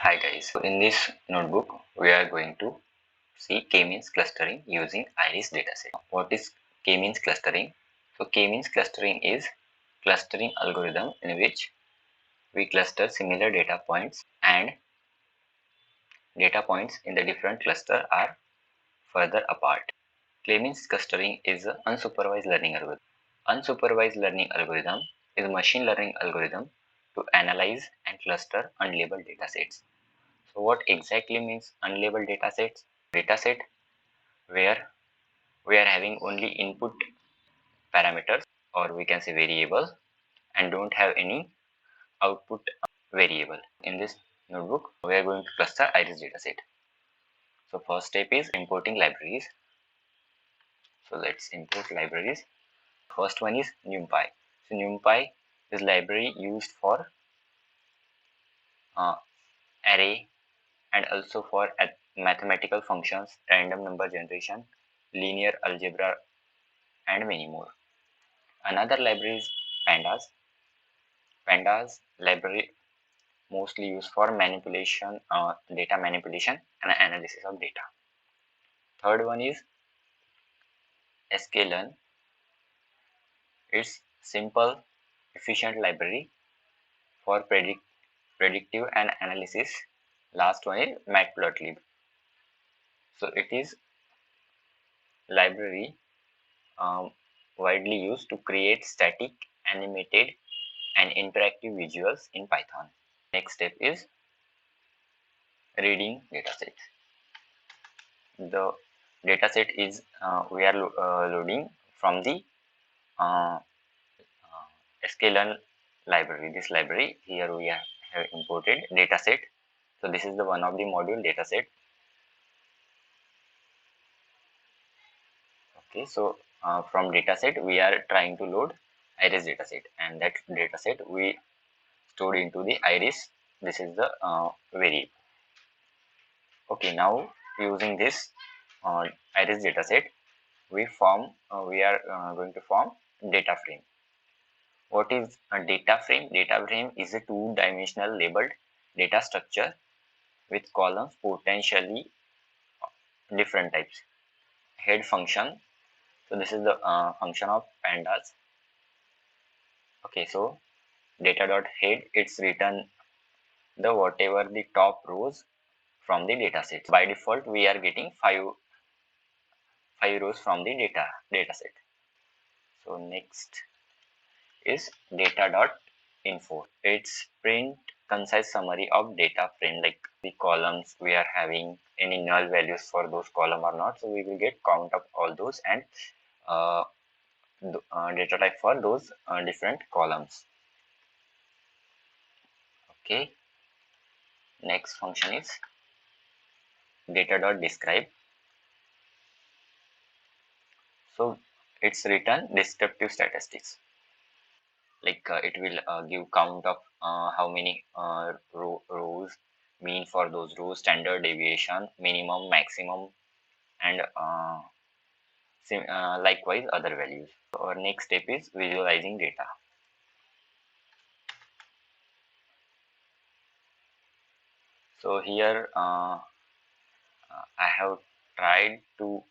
Hi guys, so in this notebook we are going to see k-means clustering using iris dataset. What is k-means clustering? So k-means clustering is clustering algorithm in which we cluster similar data points and data points in the different cluster are further apart. K-means clustering is an unsupervised learning algorithm. Unsupervised learning algorithm is a machine learning algorithm to analyze and cluster unlabeled datasets. So what exactly means unlabeled datasets? Dataset where we are having only input parameters, or we can say variable, and don't have any output variable. In this notebook we are going to cluster iris dataset. So first step is importing libraries. So let's import libraries. First one is NumPy. So NumPy is library used for array and also for mathematical functions, random number generation, linear algebra, and many more. Another library is pandas. Pandas library mostly used for manipulation, data manipulation and analysis of data. Third one is scikit-learn. It's simple, efficient library for predictive and analysis. Last one is matplotlib. So it is library um, widely used to create static, animated, and interactive visuals in Python. Next step is reading datasets. The dataset is we are loading from the uh, scikit-learn library. This library here we have imported dataset. So this is the one of the module dataset. Okay, so from dataset we are trying to load iris dataset, and that dataset we stored into the iris. This is the variable. Okay, now using this iris dataset, we are going to form data frame. What is a data frame? Data frame is a two-dimensional labeled data structure with columns potentially different types. Head function. So this is the function of pandas. Okay, so data dot head, it's written the whatever the top rows from the data set. By default we are getting five rows from the data set. So next is data dot info. It's print concise summary of data frame, like the columns we are having any null values for those column or not. So we will get count of all those and data type for those different columns. Okay. Next function is data dot describe. So it's written descriptive statistics. Like it will give count of how many rows, mean for those rows, standard deviation, minimum, maximum, and likewise other values. So our next step is visualizing data. So here I have tried to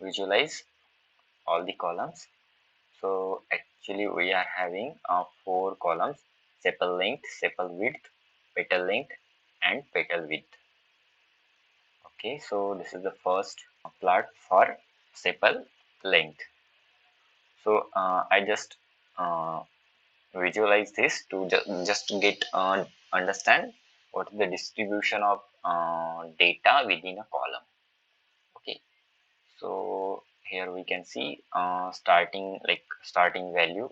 visualize all the columns. So actually we are having 4 columns: sepal length, sepal width, petal length, and petal width. Okay, so this is the first plot for sepal length. So I just visualize this to just get understand what is the distribution of data within a column. Okay, so here we can see starting value,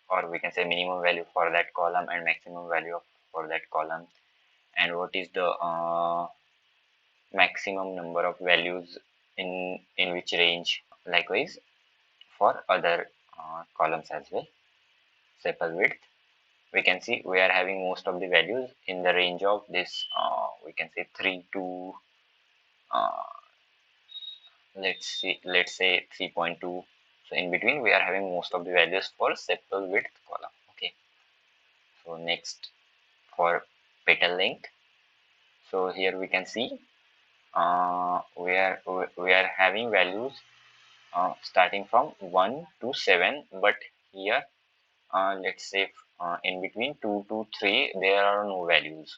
or we can say minimum value for that column and maximum value for that column, and what is the maximum number of values in which range. Likewise for other columns as well. Sepal width, we can see we are having most of the values in the range of this we can say 3 to uh, let's say 3.2. So in between we are having most of the values for sepal width column. Okay, so next for petal length, So here we can see we are having values starting from 1 to 7, but here let's say in between 2 to 3 there are no values.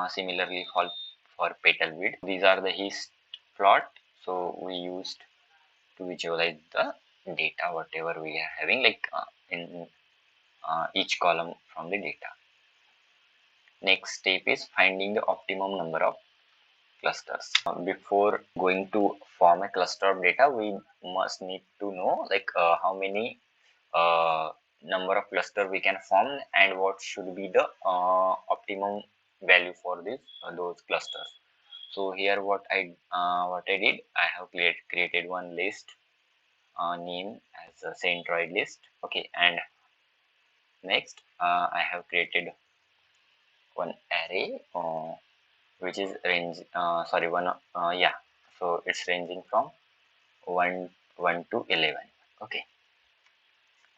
Similarly for petal width, these are the hist plot. So we used to visualize the data whatever we are having, like in each column from the data. Next step is finding the optimum number of clusters. Before going to form a cluster of data, we must need to know like how many number of cluster we can form and what should be the optimum value for this those clusters. So here what I did, I have created one list name as a centroid list. Okay, and next I have created one array which is range sorry one yeah, so it's ranging from 1 to 11. Okay,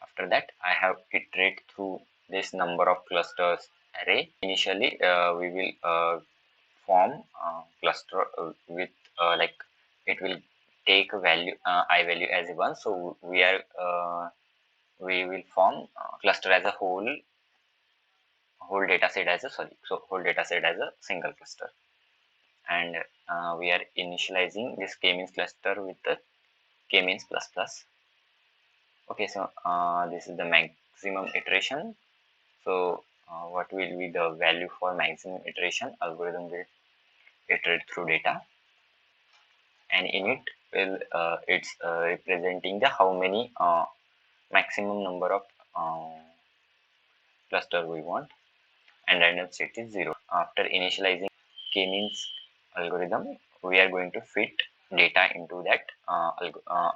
after that I have iterate through this number of clusters array. Initially we will form cluster with like it will take a value I value as a 1, so we will form cluster as a whole data set as a whole data set as a single cluster. And we are initializing this k-means cluster with the k-means plus plus. Okay, so this is the maximum iteration. So what will be the value for maximum iteration? Algorithm will iterate through data, and in it will it's representing the how many maximum number of cluster we want, and random state is 0. After initializing k-means algorithm, we are going to fit data into that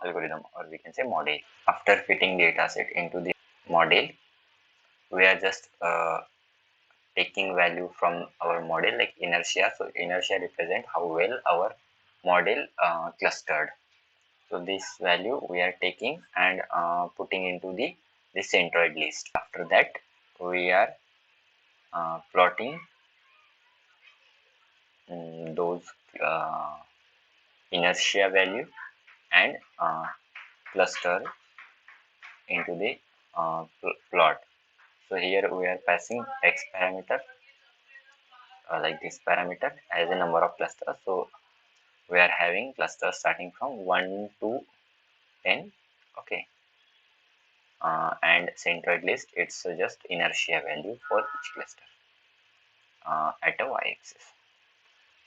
algorithm, or we can say model. After fitting data set into the model, we are just taking value from our model like inertia. So inertia represent how well our model clustered. So this value we are taking and putting into the centroid list. After that, we are plotting those uh, inertia value and cluster into the plot. So here we are passing x parameter like this parameter as a number of clusters. So we are having clusters starting from 1 to 10. Okay, and centroid list, it's just inertia value for each cluster at a y-axis.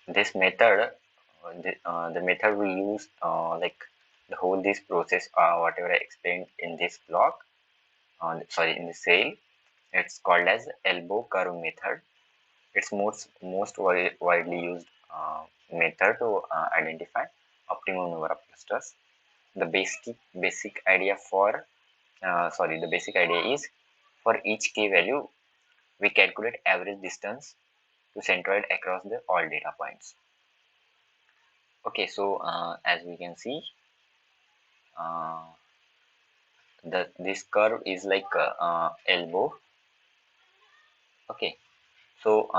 This method the method we use like the whole this process whatever I explained in this block sorry in the cell, it's called as elbow curve method. It's most widely used method to identify optimum number of clusters. The basic idea for the basic idea is for each k value we calculate average distance to centroid across the all data points. Okay, so as we can see, uh, this curve is like elbow. Okay, so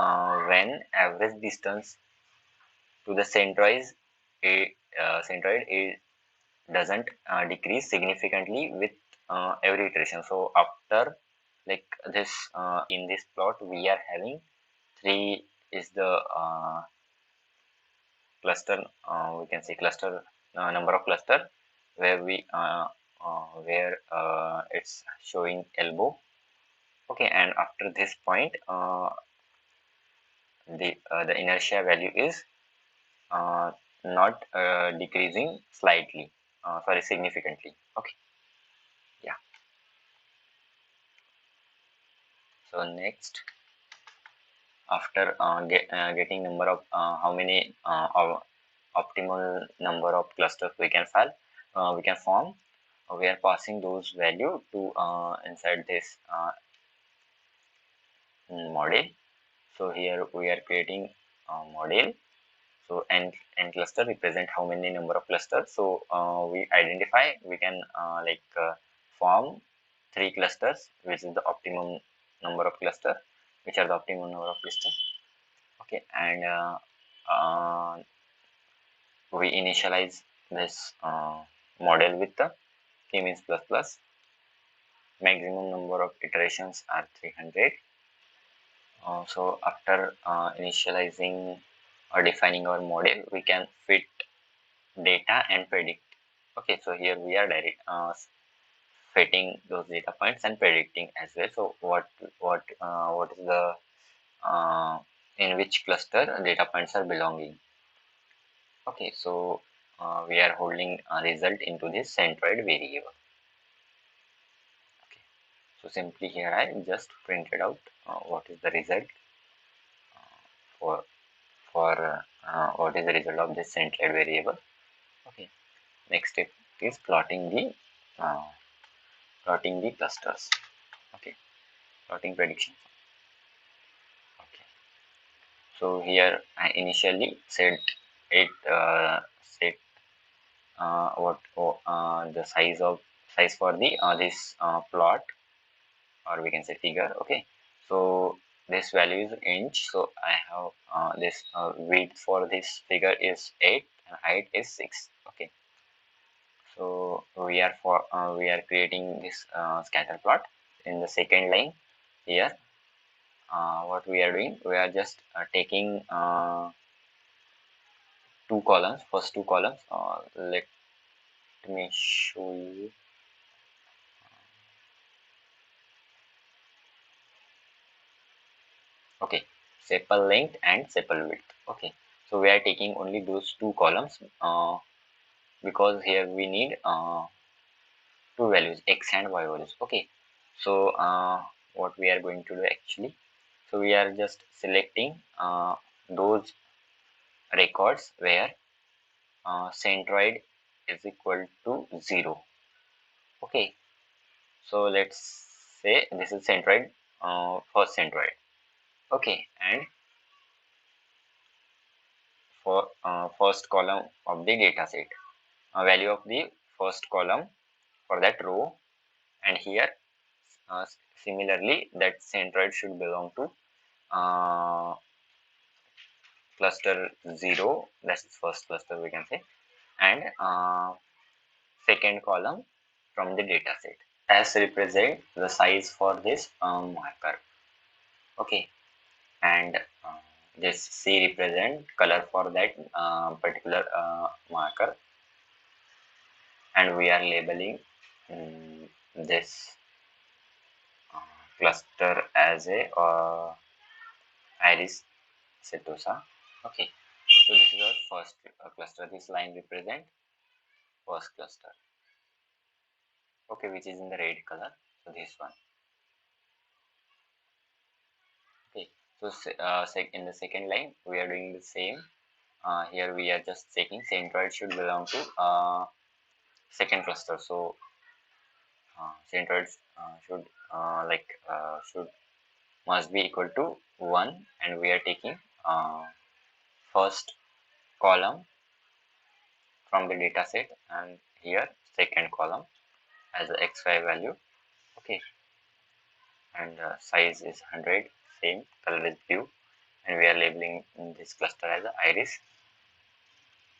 when average distance to the centroid it doesn't decrease significantly with every iteration. So after like this in this plot we are having 3 is the cluster we can say cluster number of cluster where it's showing elbow. Okay, and after this point the inertia value is uh, not decreasing slightly sorry significantly. Okay, yeah. So next, after getting number of how many optimal number of clusters we can form, we are passing those value to inside this model. So here we are creating a model. So n cluster represent how many number of clusters. So we identify we can form 3 clusters, which is the optimum number of cluster, which are the optimum number of clusters. Okay, and we initialize this model with the k-means plus plus. Maximum number of iterations are 300. So after initializing or defining our model, we can fit data and predict. Okay, so here we are direct fitting those data points and predicting as well. So what is the in which cluster data points are belonging. Okay, so we are holding a result into this centroid variable. Okay, so simply here I just printed out what is the result for what is the result of this centroid variable. Okay, next step is uh, plotting the clusters. Okay, plotting prediction. Okay, so here I initially set the size for the this plot, or we can say figure. Okay, so this value is inch, so I have this width for this figure is 8 and height is 6. Okay, so we are creating this scatter plot. In the second line here, what we are doing, we are just taking two columns, first two columns. Let me show you. Okay, sepal length and sepal width. Okay, so we are taking only those two columns because here we need two values, x and y values. Okay, so what we are going to do actually, so we are just selecting those records where centroid is equal to 0. Okay, so let's say this is centroid, first centroid. Okay, and for first column of the data set, value of the first column for that row, and here uh, similarly that centroid should belong to uh, cluster 0, that's first cluster we can say, and second column from the data set. S represent the size for this marker. Okay, and this C represent color for that particular marker, and we are labeling this uh, cluster as a iris setosa. Okay, so this is our first cluster. This line represent first cluster. Okay, which is in the red color. So this one. Okay, so in the second line we are doing the same. Here we are just checking centroid should belong to second cluster. So centroids should must be equal to 1, and we are taking first column from the data set, and here second column as the xy value. Okay, and size is 100, same color is blue, and we are labeling this cluster as a iris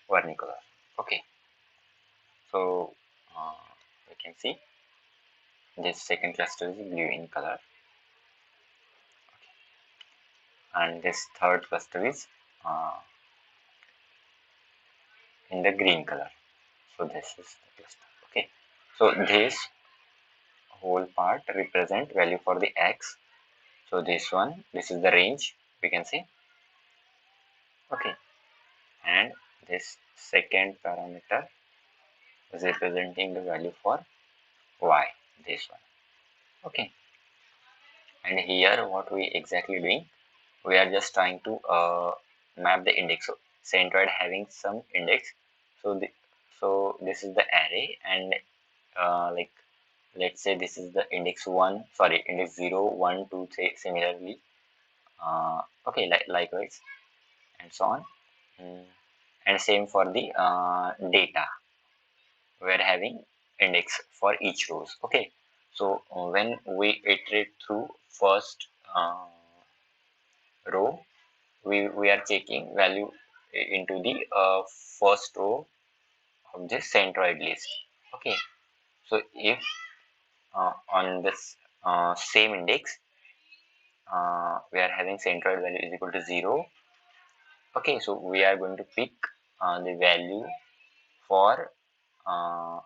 vernacular. Okay, so we can see this second cluster is blue in color, and this third cluster is uh, in the green color. So this is the cluster. Okay, so this whole part represent value for the x. So this one, this is the range we can say. Okay, and this second parameter is representing the value for y, this one. Okay, and here what we exactly doing, we are just trying to map the index. So centroid having some index, so this is the array, and like let's say this is the index 1, sorry, index 0 1 2 3, similarly okay, likewise and so on. Mm. And same for the data, we are having index for each rows. Okay, so when we iterate through first row, we are checking value into the first row of this centroid list. Okay, so if on this same index we are having centroid value is equal to 0. Okay, so we are going to pick the for uh,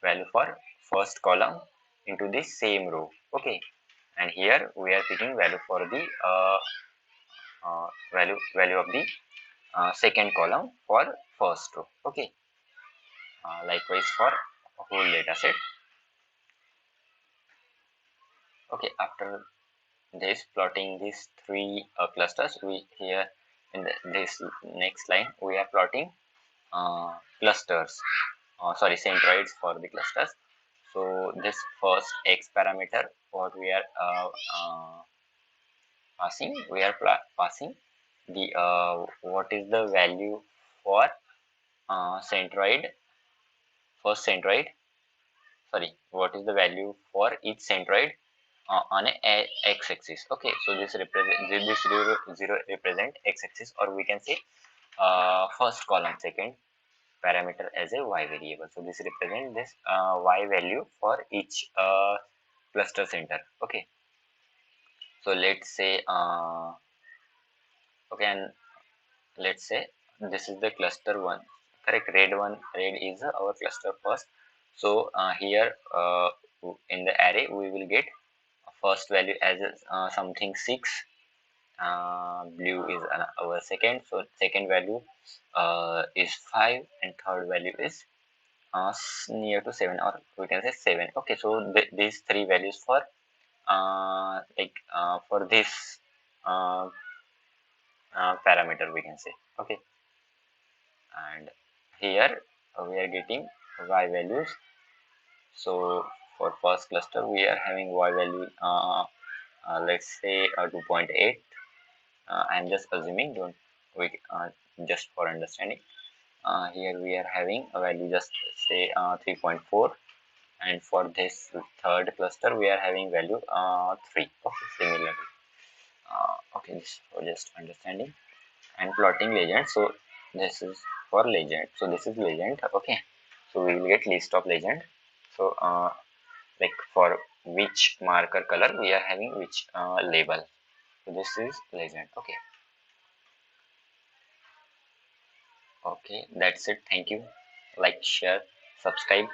value for first column into the same row. Okay, and here we are picking value for the value of the second column for first row. Okay, likewise for whole data set. Okay, after this plotting these three clusters, we here in this next line we are plotting clusters, sorry, centroids for the clusters. So this first x parameter what we are passing, we are passing the what is the value for centroid, first centroid, sorry, what is the value for each centroid on a x-axis. Okay, so this represent this zero represent x-axis, or we can say first column second parameter as a y variable. So this represent this y value for each cluster center. Okay, so let's say okay, and let's say this is the cluster one, correct, red is our cluster first. So here in the array we will get first value as something 6, blue is our second, so second value is 5, and third value is near to 7, or we can say 7. Okay, so these three values for for this uh, parameter we can say. Okay, and here we are getting y values. So for first cluster we are having y value let's say 2.8. I'm just assuming, don't we just for understanding. Here we are having a value just say 3.4, and for this third cluster we are having value 3. Okay, similarly okay, this for just understanding. And plotting legend, so this is for legend, so this is legend. Okay, so we will get list of legend. So like for which marker color we are having which label, so this is legend. Okay, okay, that's it. Thank you. Like, share, subscribe.